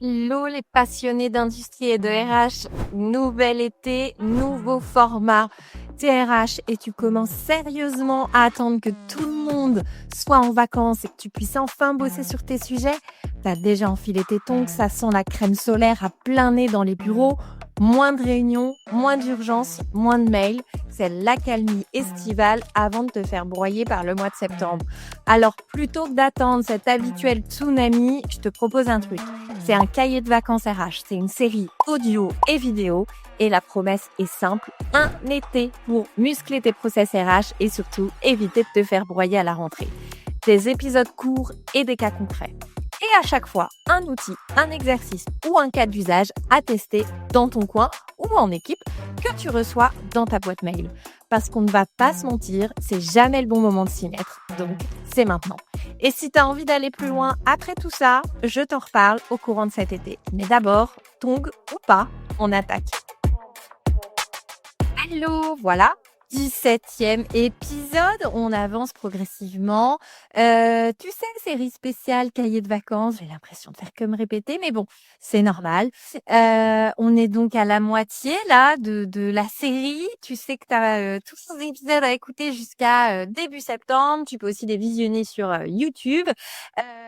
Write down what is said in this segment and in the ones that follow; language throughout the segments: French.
Hello les passionnés d'industrie et de RH, nouvel été, nouveau format TRH et tu commences sérieusement à attendre que tout le monde soit en vacances et que tu puisses enfin bosser sur tes sujets. T'as déjà enfilé tes tongs, ça sent la crème solaire à plein nez dans les bureaux, moins de réunions, moins d'urgences, moins de mails. C'est l'accalmie estivale avant de te faire broyer par le mois de septembre. Alors plutôt que d'attendre cet habituel tsunami, je te propose un truc. C'est un cahier de vacances RH. C'est une série audio et vidéo. Et la promesse est simple. Un été pour muscler tes process RH et surtout éviter de te faire broyer à la rentrée. Des épisodes courts et des cas concrets. Et à chaque fois, un outil, un exercice ou un cas d'usage à tester dans ton coin ou en équipe que tu reçois dans ta boîte mail. Parce qu'on ne va pas se mentir, c'est jamais le bon moment de s'y mettre. Donc, c'est maintenant. Et si tu as envie d'aller plus loin après tout ça, je t'en reparle au courant de cet été. Mais d'abord, tongs ou pas, on attaque. Hello, voilà, 17e épisode, on avance progressivement. Tu sais, série spéciale, cahier de vacances, j'ai l'impression de faire que me répéter, mais bon, c'est normal. On est donc à la moitié là de la série. Tu sais que tu as tous ces épisodes à écouter jusqu'à début septembre. Tu peux aussi les visionner sur YouTube.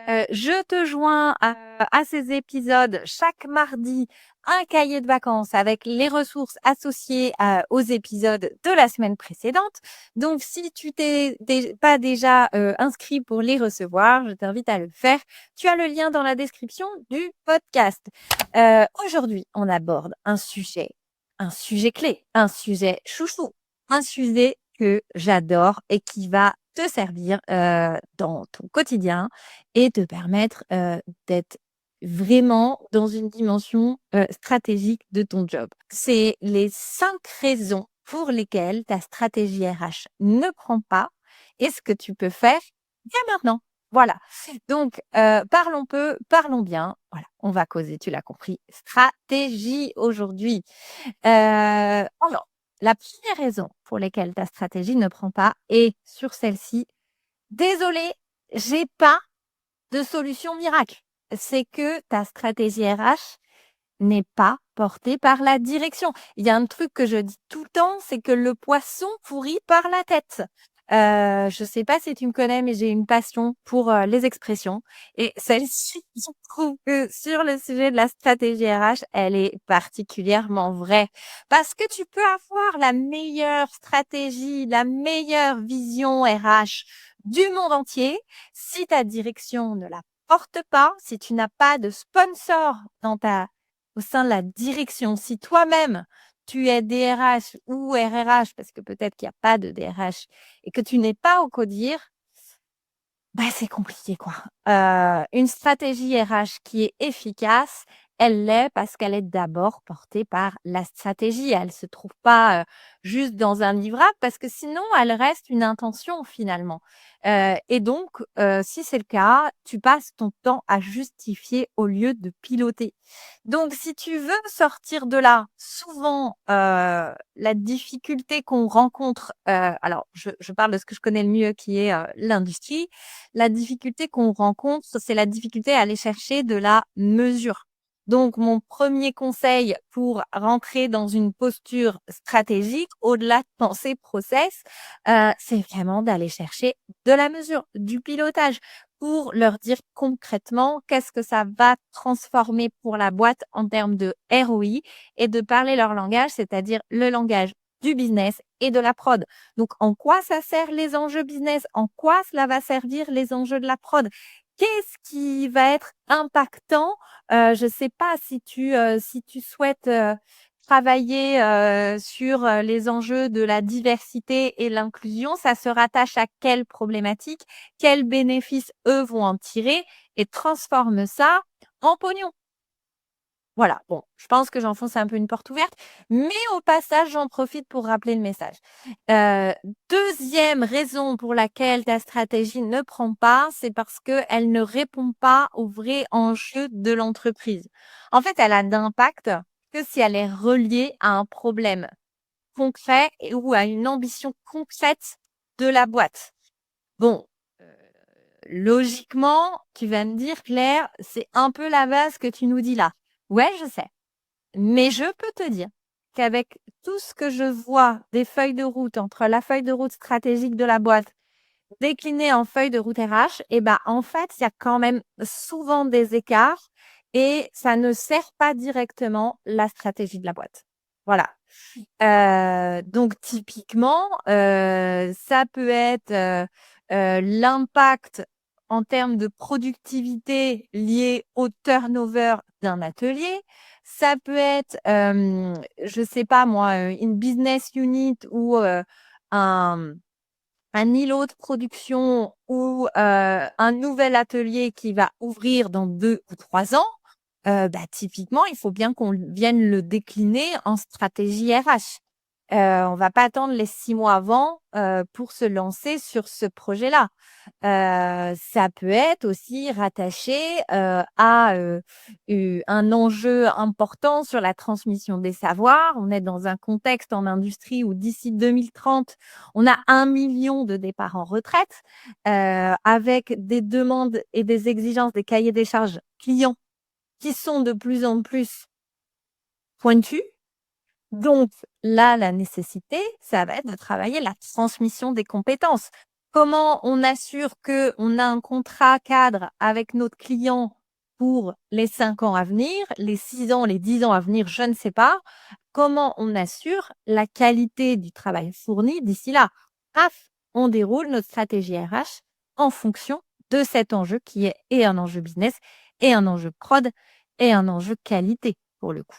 Je te joins à ces épisodes chaque mardi un cahier de vacances avec les ressources associées aux épisodes de la semaine précédente. Donc, si tu t'es pas déjà inscrit pour les recevoir, je t'invite à le faire. Tu as le lien dans la description du podcast. Aujourd'hui, on aborde un sujet clé, un sujet chouchou, un sujet que j'adore et qui va te servir dans ton quotidien et te permettre d'être vraiment dans une dimension stratégique de ton job. C'est les 5 raisons pour lesquelles ta stratégie RH ne prend pas et ce que tu peux faire dès maintenant. Voilà. Donc, parlons peu, parlons bien. Voilà, on va causer, tu l'as compris, stratégie aujourd'hui. Alors, la première raison pour laquelle ta stratégie ne prend pas est sur celle-ci. Désolée, j'ai pas de solution miracle. C'est que ta stratégie RH n'est pas portée par la direction. Il y a un truc que je dis tout le temps, c'est que le poisson pourrit par la tête. Je sais pas si tu me connais, mais j'ai une passion pour les expressions. Et celle-ci, je trouve que sur le sujet de la stratégie RH, elle est particulièrement vraie. Parce que tu peux avoir la meilleure stratégie, la meilleure vision RH du monde entier. Si ta direction ne la porte pas, si tu n'as pas de sponsor au sein de la direction, si toi-même tu es DRH ou RRH, parce que peut-être qu'il n'y a pas de DRH et que tu n'es pas au CODIR, bah, c'est compliqué, quoi. Une stratégie RH qui est efficace, elle l'est parce qu'elle est d'abord portée par la stratégie. Elle se trouve pas juste dans un livrable parce que sinon, elle reste une intention finalement. Et donc, si c'est le cas, tu passes ton temps à justifier au lieu de piloter. Donc, si tu veux sortir de là, souvent, la difficulté qu'on rencontre, alors je parle de ce que je connais le mieux qui est l'industrie. La difficulté qu'on rencontre, c'est la difficulté à aller chercher de la mesure. Donc, mon premier conseil pour rentrer dans une posture stratégique, au-delà de penser process, c'est vraiment d'aller chercher de la mesure, du pilotage, pour leur dire concrètement qu'est-ce que ça va transformer pour la boîte en termes de ROI et de parler leur langage, c'est-à-dire le langage du business et de la prod. Donc, en quoi ça sert les enjeux business? En quoi cela va servir les enjeux de la prod? Qu'est-ce qui va être impactant? Je ne sais pas si tu souhaites travailler sur les enjeux de la diversité et l'inclusion, ça se rattache à quelle problématique? Quels bénéfices eux vont en tirer? Et transforme ça en pognon. Voilà, bon, je pense que j'enfonce un peu une porte ouverte, mais au passage, j'en profite pour rappeler le message. Heu, 2e raison pour laquelle ta stratégie ne prend pas, c'est parce qu'elle ne répond pas aux vrais enjeux de l'entreprise. En fait, elle a d'impact que si elle est reliée à un problème concret ou à une ambition concrète de la boîte. Bon, logiquement, tu vas me dire: «Claire, c'est un peu la base que tu nous dis là». Ouais, je sais, mais je peux te dire qu'avec tout ce que je vois des feuilles de route, entre la feuille de route stratégique de la boîte déclinée en feuille de route RH, et ben, en fait, il y a quand même souvent des écarts et ça ne sert pas directement la stratégie de la boîte. Voilà. Donc typiquement, ça peut être, l'impact en termes de productivité lié au turnover d'un atelier. Ça peut être, je sais pas moi, une business unit ou, un îlot de production ou, un nouvel atelier qui va ouvrir dans 2 ou 3 ans. Bah, typiquement, il faut bien qu'on vienne le décliner en stratégie RH. On va pas attendre les 6 mois avant, pour se lancer sur ce projet-là. Ça peut être aussi rattaché, à, un enjeu important sur la transmission des savoirs. On est dans un contexte en industrie où d'ici 2030, on a 1 million de départs en retraite, avec des demandes et des exigences, des cahiers des charges clients qui sont de plus en plus pointus. Donc là, la nécessité, ça va être de travailler la transmission des compétences. Comment on assure qu'on a un contrat cadre avec notre client pour les 5 ans à venir, les 6 ans, les 10 ans à venir, je ne sais pas. Comment on assure la qualité du travail fourni d'ici là? Paf, on déroule notre stratégie RH en fonction de cet enjeu qui est et un enjeu business et un enjeu prod et un enjeu qualité pour le coup.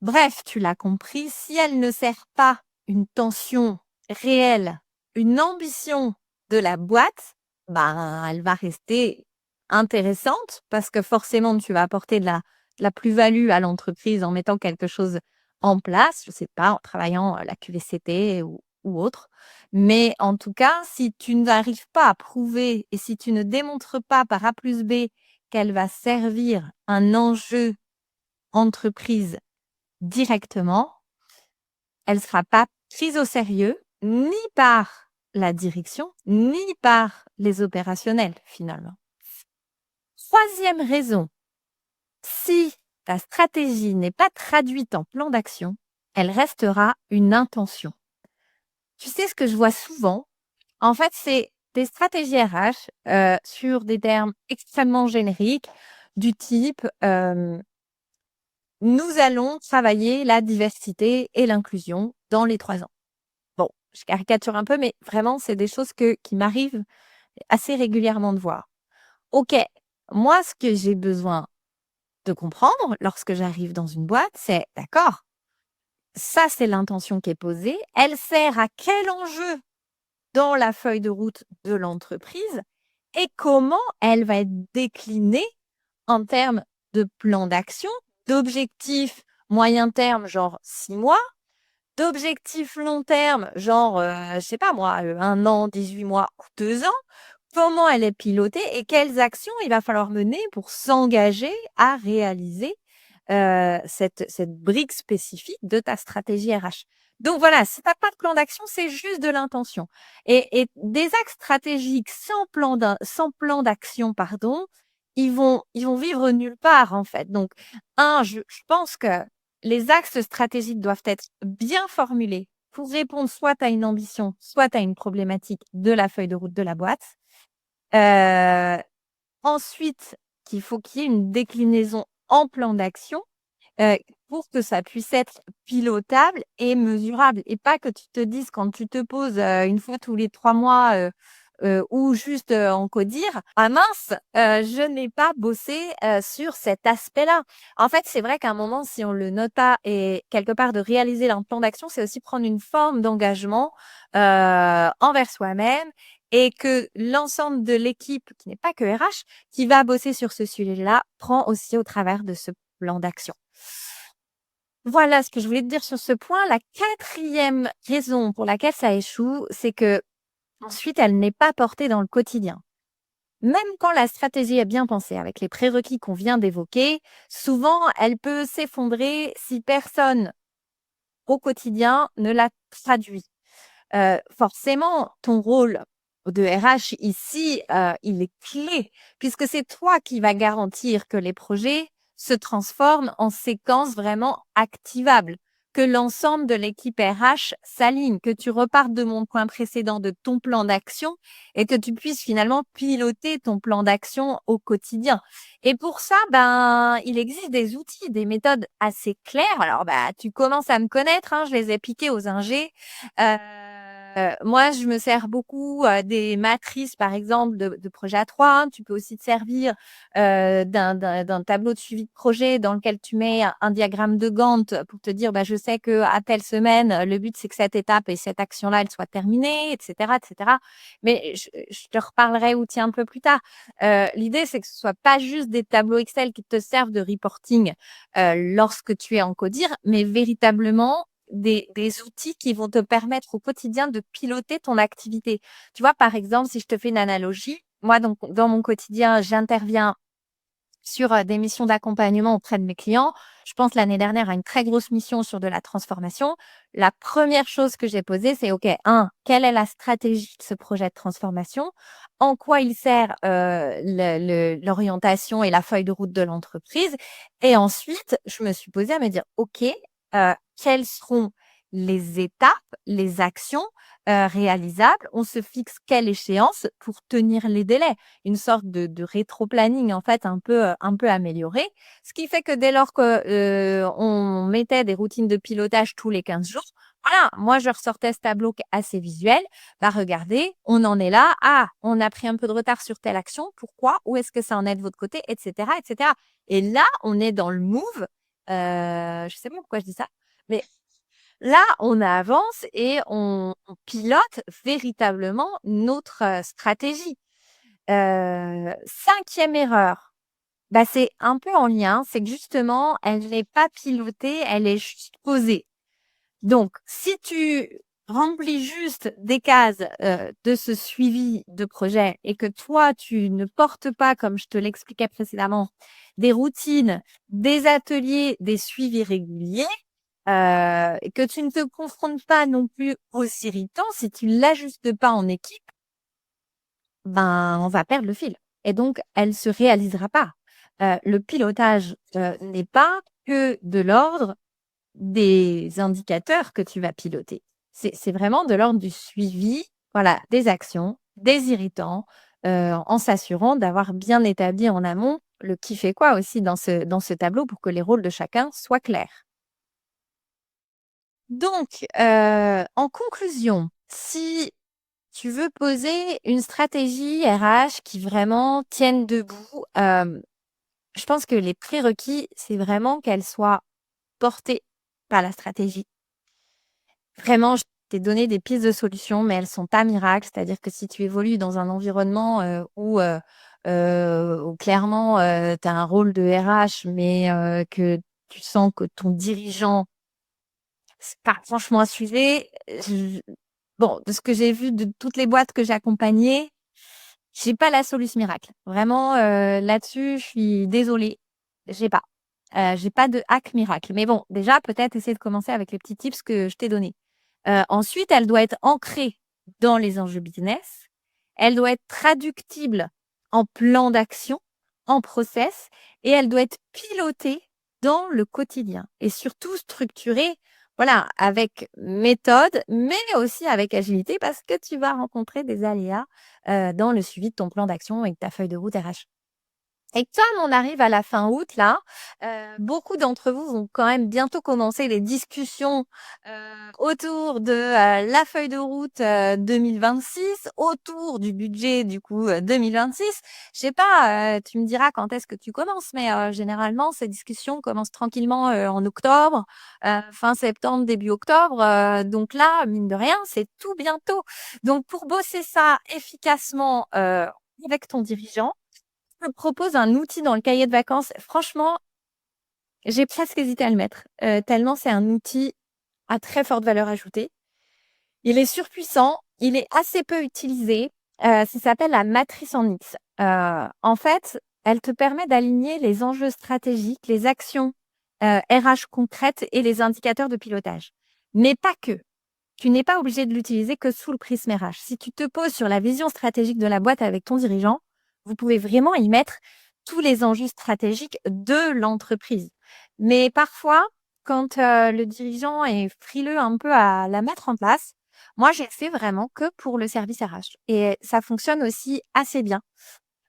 Bref, tu l'as compris, si elle ne sert pas une tension réelle, une ambition de la boîte, ben, elle va rester intéressante parce que forcément, tu vas apporter de la plus-value à l'entreprise en mettant quelque chose en place, je sais pas, en travaillant la QVCT ou autre. Mais en tout cas, si tu n'arrives pas à prouver et si tu ne démontres pas par A plus B qu'elle va servir un enjeu entreprise directement, elle sera pas prise au sérieux ni par la direction, ni par les opérationnels finalement. 3e raison, si ta stratégie n'est pas traduite en plan d'action, elle restera une intention. Tu sais ce que je vois souvent? En fait, c'est des stratégies RH, sur des termes extrêmement génériques du type, nous allons travailler la diversité et l'inclusion dans les 3 ans. Bon, je caricature un peu, mais vraiment, c'est des choses qui m'arrivent assez régulièrement de voir. OK, moi, ce que j'ai besoin de comprendre lorsque j'arrive dans une boîte, c'est d'accord, ça, c'est l'intention qui est posée. Elle sert à quel enjeu dans la feuille de route de l'entreprise et comment elle va être déclinée en termes de plan d'action, d'objectifs moyen terme, genre 6 mois, d'objectifs long terme, genre, je sais pas moi, 1 an, 18 mois ou 2 ans. Comment elle est pilotée et quelles actions il va falloir mener pour s'engager à réaliser, cette brique spécifique de ta stratégie RH. Donc voilà, si tu as pas de plan d'action, c'est juste de l'intention et des axes stratégiques sans plan d'action, pardon, ils vont vivre nulle part, en fait. Donc je pense que les axes stratégiques doivent être bien formulés pour répondre soit à une ambition, soit à une problématique de la feuille de route de la boîte. Heu, Ensuite, qu'il faut qu'il y ait une déclinaison en plan d'action, heu, pour que ça puisse être pilotable et mesurable et pas que tu te dises quand tu te poses, une fois tous les 3 mois, ou juste, en codir: «Ah mince, je n'ai pas bossé, sur cet aspect-là». En fait, c'est vrai qu'à un moment, si on le note pas et quelque part de réaliser un plan d'action, c'est aussi prendre une forme d'engagement, envers soi-même et que l'ensemble de l'équipe, qui n'est pas que RH, qui va bosser sur ce sujet-là, prend aussi au travers de ce plan d'action. Voilà ce que je voulais te dire sur ce point. La 4e raison pour laquelle ça échoue, c'est qu'ensuite elle n'est pas portée dans le quotidien. Même quand la stratégie est bien pensée, avec les prérequis qu'on vient d'évoquer, souvent elle peut s'effondrer si personne au quotidien ne la traduit. Forcément, ton rôle de RH ici, il est clé puisque c'est toi qui vas garantir que les projets se transforment en séquences vraiment activables, que l'ensemble de l'équipe RH s'aligne, que tu repartes de mon point précédent de ton plan d'action et que tu puisses finalement piloter ton plan d'action au quotidien. Et pour ça, il existe des outils, des méthodes assez claires. Alors, tu commences à me connaître, hein, je les ai piquées aux ingés. Moi, je me sers beaucoup des matrices, par exemple, de projet à 3. Hein. Tu peux aussi te servir d'un tableau de suivi de projet dans lequel tu mets un diagramme de Gantt pour te dire, je sais que à telle semaine, le but, c'est que cette étape et cette action-là, elle soit terminée, etc., etc. Mais je te reparlerai outils un peu plus tard. L'idée, c'est que ce soit pas juste des tableaux Excel qui te servent de reporting lorsque tu es en CODIR, mais véritablement des outils qui vont te permettre au quotidien de piloter ton activité. Tu vois, par exemple, si je te fais une analogie, moi, donc, dans mon quotidien, j'interviens sur des missions d'accompagnement auprès de mes clients. Je pense l'année dernière à une très grosse mission sur de la transformation. La première chose que j'ai posée, c'est OK, quelle est la stratégie de ce projet de transformation? En quoi il sert l'orientation et la feuille de route de l'entreprise? Et ensuite, je me suis posée à me dire, OK, quelles seront les étapes, les actions réalisables? On se fixe quelle échéance pour tenir les délais? Une sorte de rétro-planning en fait un peu amélioré. Ce qui fait que dès lors que, on mettait des routines de pilotage tous les 15 jours, voilà, moi je ressortais ce tableau qui est assez visuel. Regardez, on en est là. Ah, on a pris un peu de retard sur telle action. Pourquoi? Où est-ce que ça en est de votre côté? Et cetera, et cetera. Et là, on est dans le move. Je sais pas pourquoi je dis ça, mais là, on avance et on pilote véritablement notre, stratégie. 5e erreur, c'est un peu en lien, c'est que justement, elle n'est pas pilotée, elle est juste posée. Donc, si tu remplis juste des cases, de ce suivi de projet et que toi, tu ne portes pas, comme je te l'expliquais précédemment, des routines, des ateliers, des suivis réguliers, et que tu ne te confrontes pas non plus aux irritants, si tu l'ajustes pas en équipe, on va perdre le fil et donc elle se réalisera pas. Le pilotage, n'est pas que de l'ordre des indicateurs que tu vas piloter. C'est vraiment de l'ordre du suivi, voilà, des actions, des irritants, en s'assurant d'avoir bien établi en amont le qui fait quoi aussi dans ce tableau pour que les rôles de chacun soient clairs. Donc, en conclusion, si tu veux poser une stratégie RH qui vraiment tienne debout, je pense que les prérequis, c'est vraiment qu'elle soit portée par la stratégie. Vraiment, je t'ai donné des pistes de solutions, mais elles sont pas miracles. C'est-à-dire que si tu évolues dans un environnement, où clairement, tu as un rôle de RH, mais que tu sens que ton dirigeant, c'est pas franchement un sujet, bon, de ce que j'ai vu de toutes les boîtes que j'ai accompagnées, j'ai pas la solution miracle. Vraiment, là-dessus, je suis désolée, j'ai pas. J'ai pas de hack miracle. Mais bon, déjà, peut-être essayer de commencer avec les petits tips que je t'ai donnés. Ensuite, elle doit être ancrée dans les enjeux business. Elle doit être traductible en plan d'action, en process, et elle doit être pilotée dans le quotidien et surtout structurée, voilà, avec méthode, mais aussi avec agilité parce que tu vas rencontrer des aléas, dans le suivi de ton plan d'action et de ta feuille de route RH. Et comme on arrive à la fin août là, beaucoup d'entre vous vont quand même bientôt commencer les discussions, autour de, la feuille de route, 2026, autour du budget du coup, 2026. Je sais pas, tu me diras quand est-ce que tu commences, mais, généralement ces discussions commencent tranquillement, en octobre, fin septembre, début octobre, donc là, mine de rien, c'est tout bientôt. Donc pour bosser ça efficacement, avec ton dirigeant, je propose un outil dans le cahier de vacances. Franchement, j'ai presque hésité à le mettre, tellement c'est un outil à très forte valeur ajoutée. Il est surpuissant, il est assez peu utilisé, ça s'appelle la matrice en X. En fait, elle te permet d'aligner les enjeux stratégiques, les actions, RH concrètes et les indicateurs de pilotage. Mais pas que. tu n'es pas obligé de l'utiliser que sous le prisme RH. Si tu te poses sur la vision stratégique de la boîte avec ton dirigeant, vous pouvez vraiment y mettre tous les enjeux stratégiques de l'entreprise. Mais parfois, quand le dirigeant est frileux un peu à la mettre en place, moi, j'ai fait vraiment que pour le service RH et ça fonctionne aussi assez bien.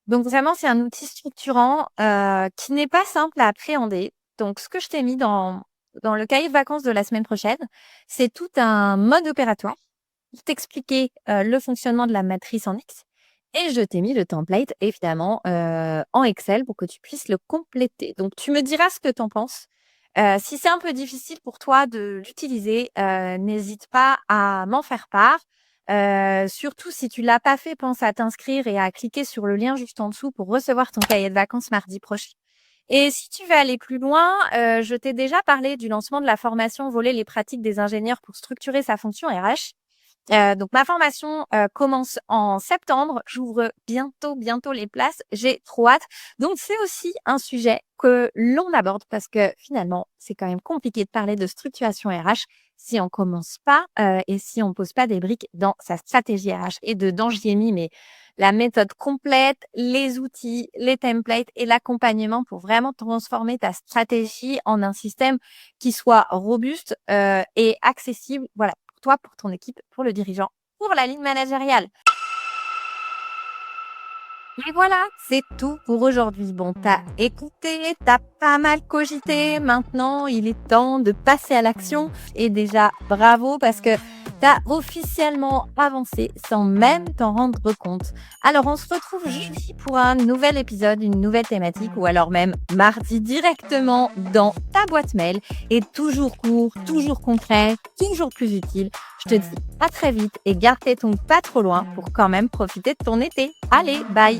Donc vraiment, c'est un outil structurant, qui n'est pas simple à appréhender. Donc ce que je t'ai mis dans le cahier de vacances de la semaine prochaine, c'est tout un mode opératoire pour t'expliquer, le fonctionnement de la matrice en X et je t'ai mis le template évidemment, en Excel pour que tu puisses le compléter. Donc tu me diras ce que tu en penses. Si c'est un peu difficile pour toi de l'utiliser, n'hésite pas à m'en faire part. Surtout si tu l'as pas fait, pense à t'inscrire et à cliquer sur le lien juste en dessous pour recevoir ton cahier de vacances mardi prochain. Et si tu veux aller plus loin, je t'ai déjà parlé du lancement de la formation Voler les pratiques des ingénieurs pour structurer sa fonction RH. Donc ma formation, commence en septembre. J'ouvre bientôt les places. J'ai trop hâte. Donc c'est aussi un sujet que l'on aborde parce que finalement, c'est quand même compliqué de parler de structuration RH si on commence pas, et si on pose pas des briques dans sa stratégie RH. Et dedans, j'y ai mis mais la méthode complète, les outils, les templates et l'accompagnement pour vraiment transformer ta stratégie en un système qui soit robuste, et accessible. Voilà, pour toi, pour ton équipe, pour le dirigeant, pour la ligne managériale. Et voilà, c'est tout pour aujourd'hui. Bon, t'as écouté, t'as pas mal cogité. Maintenant, il est temps de passer à l'action. Et déjà, bravo parce que t'as officiellement avancé sans même t'en rendre compte. Alors, on se retrouve jeudi pour un nouvel épisode, une nouvelle thématique ou alors même mardi directement dans ta boîte mail. Et toujours court, toujours concret, toujours plus utile. Je te dis à très vite et garde tes tongs pas trop loin pour quand même profiter de ton été. Allez, bye!